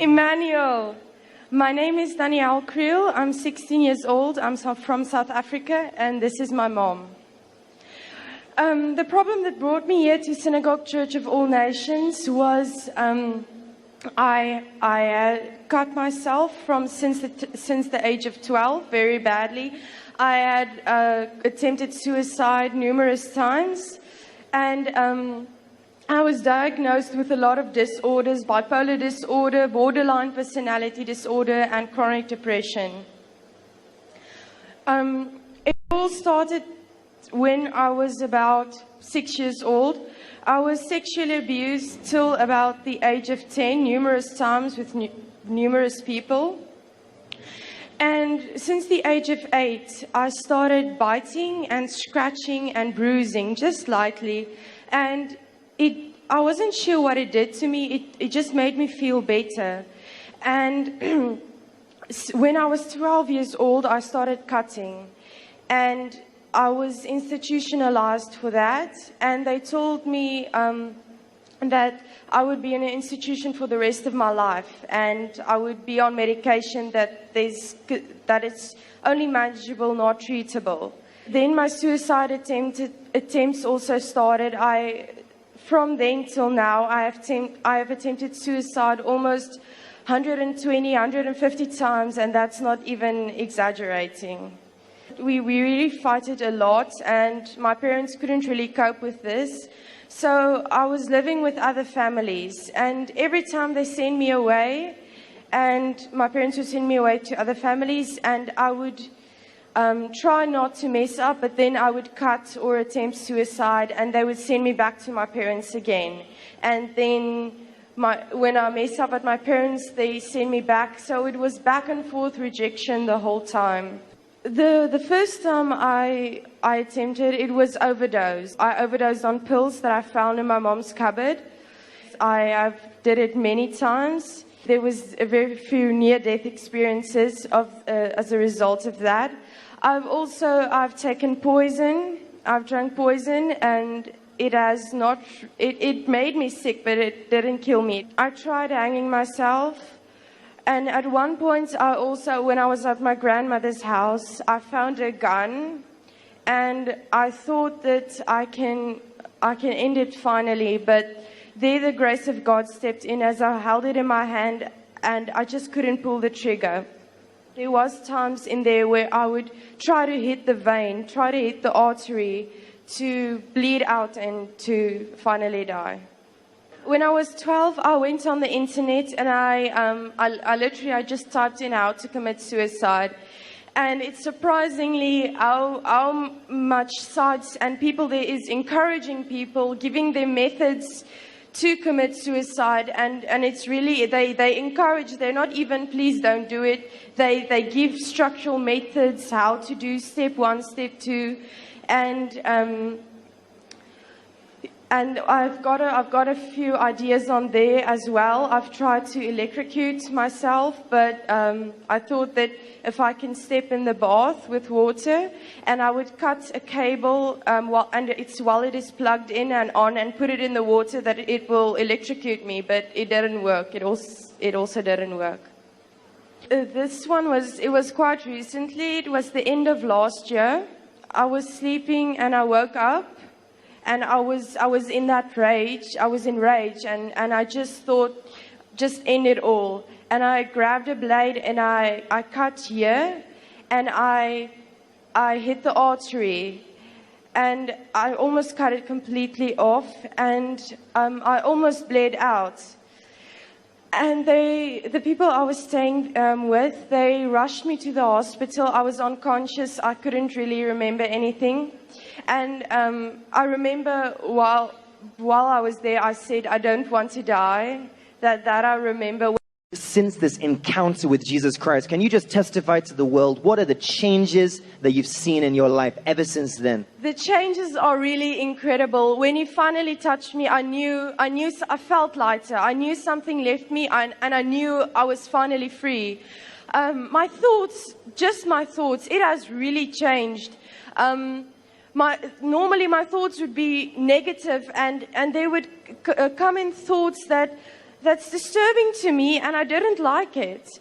Emmanuel. My name is Danielle Creel. I'm 16 years old. I'm from South Africa, and this is my mom. The problem that brought me here to Synagogue Church of All Nations was I cut myself since the age of 12 very badly. I had attempted suicide numerous times, and I was diagnosed with a lot of disorders: bipolar disorder, borderline personality disorder, and chronic depression. It all started when I was about 6 years old. I was sexually abused till about the age of 10, numerous times with numerous people. And since the age of 8, I started biting and scratching and bruising, just lightly. And I wasn't sure what it did to me. It just made me feel better. And when I was 12 years old, I started cutting. And I was institutionalized for that. And they told me that I would be in an institution for the rest of my life. And I would be on medication that it's only manageable, not treatable. Then my suicide attempts also started. From then till now, I have attempted suicide almost 120, 150 times, and that's not even exaggerating. We really fight it a lot, and my parents couldn't really cope with this. So I was living with other families, and every time they send me away, and my parents would send me away to other families, and I would try not to mess up, but then I would cut or attempt suicide, and they would send me back to my parents again. And then when I mess up at my parents, they send me back. So it was back and forth rejection the whole time. The first time I attempted, it was overdose. I overdosed on pills that I found in my mom's cupboard. I've did it many times. There was a very few near-death experiences as a result of that. I've taken poison. I've drunk poison, and it made me sick, but it didn't kill me. I tried hanging myself, and at one point, when I was at my grandmother's house, I found a gun, and I thought that I can end it finally, but there the grace of God stepped in as I held it in my hand, and I just couldn't pull the trigger. There was times in there where I would try to hit the vein, try to hit the artery to bleed out and to finally die. When I was 12, I went on the internet, and I just typed in how to commit suicide. And it's surprisingly how much sites and people there is encouraging people, giving them methods to commit suicide, and it's really, they encourage, they're not even, please don't do it. They give structural methods, how to do step 1, step 2, and I've got a few ideas on there as well. I've tried to electrocute myself, but I thought that if I can step in the bath with water, and I would cut a cable while it is plugged in and on, and put it in the water, that it will electrocute me, but it didn't work. It also didn't work. This one was quite recently. It was the end of last year. I was sleeping and I woke up. And I was in that rage. I was in rage, and I just thought, just end it all. And I grabbed a blade and I cut here, and I hit the artery, and I almost cut it completely off, and I almost bled out. And the people I was staying with, they rushed me to the hospital. I was unconscious. I couldn't really remember anything. And I remember while I was there, I said, I don't want to die. That I remember. Since this encounter with Jesus Christ, can you just testify to the world? What are the changes that you've seen in your life ever since then? The changes are really incredible. When he finally touched me, I felt lighter. I knew something left me, and I knew I was finally free. My thoughts, it has really changed. Normally my thoughts would be negative, and they would come in thoughts that that's disturbing to me, and I didn't like it.